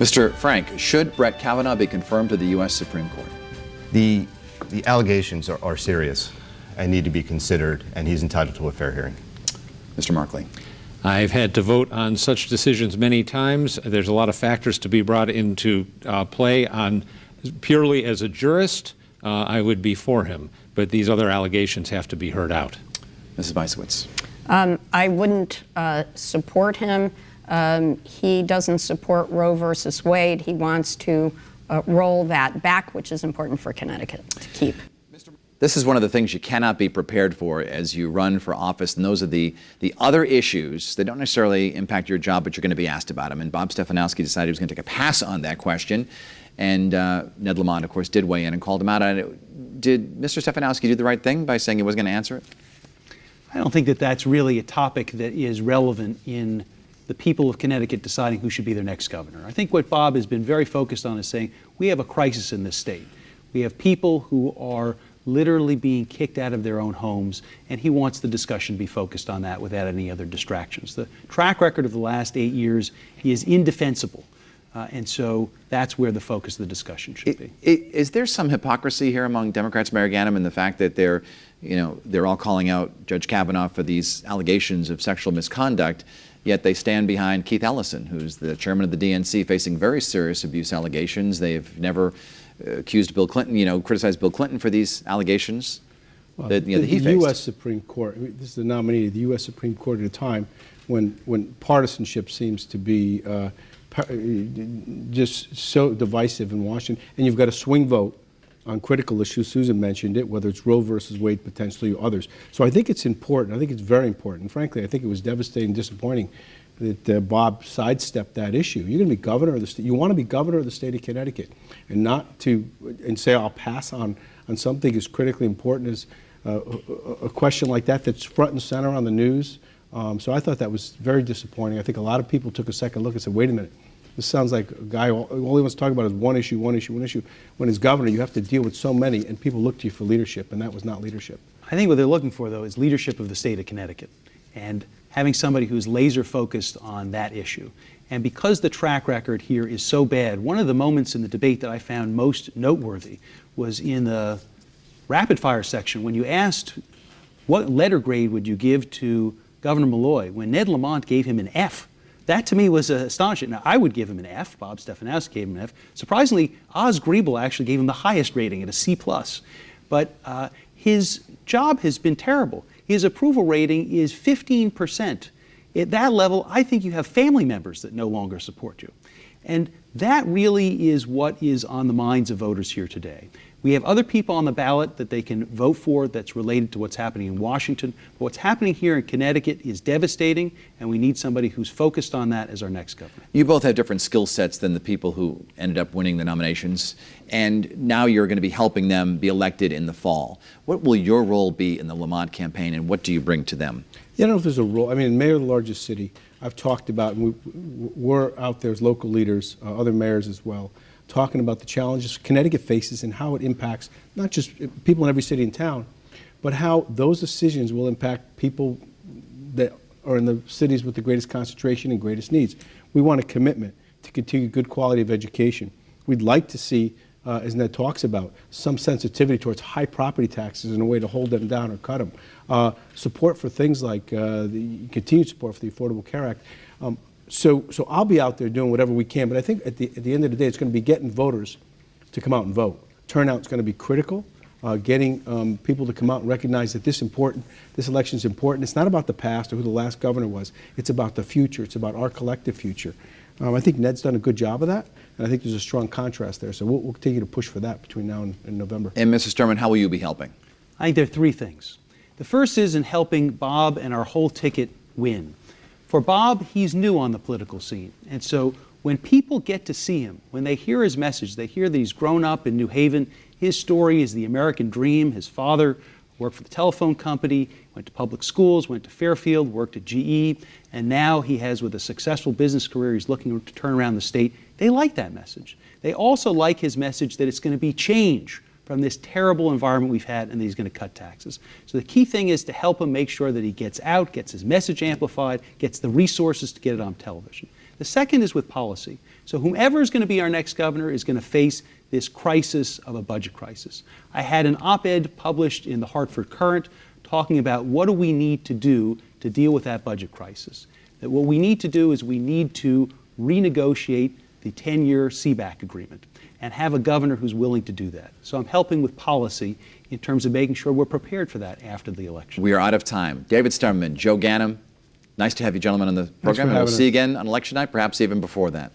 Mr. Frank, should Brett Kavanaugh be confirmed to the U.S. Supreme Court? The allegations are serious and need to be considered, and he's entitled to a fair hearing. Mr. Markley. I've had to vote on such decisions many times. There's a lot of factors to be brought into play on. Purely as a jurist, I would be for him, but these other allegations have to be heard out. Mrs. Weissowitz. I wouldn't support him. He doesn't support Roe versus Wade. He wants to roll that back, which is important for Connecticut to keep. This is one of the things you cannot be prepared for as you run for office, and those are the other issues that don't necessarily impact your job, but you're going to be asked about them. And Bob Stefanowski decided he was going to take a pass on that question, and Ned Lamont, of course, did weigh in and called him out on it. Did Mr. Stefanowski do the right thing by saying he wasn't going to answer it? I don't think that that's really a topic that is relevant in the people of Connecticut deciding who should be their next governor. I think what Bob has been very focused on is saying, we have a crisis in this state. We have people who are literally being kicked out of their own homes, and he wants the discussion to be focused on that without any other distractions. The track record of the last 8 years, he is indefensible. And so that's where the focus of the discussion should be. Is there some hypocrisy here among Democrats, Mayor Ganim, in the fact that they're all calling out Judge Kavanaugh for these allegations of sexual misconduct, yet they stand behind Keith Ellison, who's the chairman of the DNC, facing very serious abuse allegations. They've never accused Bill Clinton, criticized Bill Clinton for these allegations that he faced. The U.S. Supreme Court, this is the nominee of the U.S. Supreme Court at a time when partisanship seems to be just so divisive in Washington, and you've got a swing vote on critical issues. Susan mentioned it, whether it's Roe versus Wade potentially or others. So I think it's important. I think it's very important. And frankly, I think it was devastating and disappointing that Bob sidestepped that issue. You're going to be governor of the state. You want to be governor of the state of Connecticut, and not and say I'll pass on something as critically important as a question like that that's front and center on the news. So I thought that was very disappointing. I think a lot of people took a second look and said, wait a minute. This sounds like a guy who all he wants to talk about is one issue. When as governor, you have to deal with so many, and people look to you for leadership, and that was not leadership. I think what they're looking for, though, is leadership of the state of Connecticut, and having somebody who's laser focused on that issue. And because the track record here is so bad, one of the moments in the debate that I found most noteworthy was in the rapid fire section when you asked what letter grade would you give to Governor Malloy when Ned Lamont gave him an F. That to me was astonishing. Now, I would give him an F. Bob Stefanowski gave him an F. Surprisingly, Oz Griebel actually gave him the highest rating at a C+. But his job has been terrible. His approval rating is 15%. At that level, I think you have family members that no longer support you. And that really is what is on the minds of voters here today. We have other people on the ballot that they can vote for that's related to what's happening in Washington. But what's happening here in Connecticut is devastating, and we need somebody who's focused on that as our next governor. You both have different skill sets than the people who ended up winning the nominations, and now you're going to be helping them be elected in the fall. What will your role be in the Lamont campaign, and what do you bring to them? Yeah, I don't know if there's a role. I mean, mayor of the largest city, I've talked about, and we're out there as local leaders, other mayors as well, talking about the challenges Connecticut faces and how it impacts not just people in every city and town, but how those decisions will impact people that are in the cities with the greatest concentration and greatest needs. We want a commitment to continue good quality of education. We'd like to see, as Ned talks about, some sensitivity towards high property taxes in a way to hold them down or cut them. Support for things like the continued support for the Affordable Care Act. So I'll be out there doing whatever we can, but I think at the end of the day, it's going to be getting voters to come out and vote. Turnout's going to be critical. Getting people to come out and recognize that this election is important. It's not about the past or who the last governor was. It's about the future. It's about our collective future. I think Ned's done a good job of that, and I think there's a strong contrast there. So we'll continue to push for that between now and November. And Mr. Stemerman, how will you be helping? I think there are three things. The first is in helping Bob and our whole ticket win. For Bob, he's new on the political scene. And so when people get to see him, when they hear his message, they hear that he's grown up in New Haven, his story is the American dream. His father worked for the telephone company, went to public schools, went to Fairfield, worked at GE, and now he has, with a successful business career, he's looking to turn around the state. They like that message. They also like his message that it's going to be change from this terrible environment we've had, and that he's going to cut taxes. So the key thing is to help him make sure that he gets out, gets his message amplified, gets the resources to get it on television. The second is with policy. So whomever is going to be our next governor is going to face this crisis of a budget crisis. I had an op-ed published in the Hartford Courant talking about what do we need to do to deal with that budget crisis. That what we need to do is we need to renegotiate the 10-year CBAC agreement and have a governor who's willing to do that. So I'm helping with policy in terms of making sure we're prepared for that after the election. We are out of time. David Stemerman, Joe Ganim, nice to have you gentlemen on the program. for And we'll having see you us. again on election night, perhaps even before that.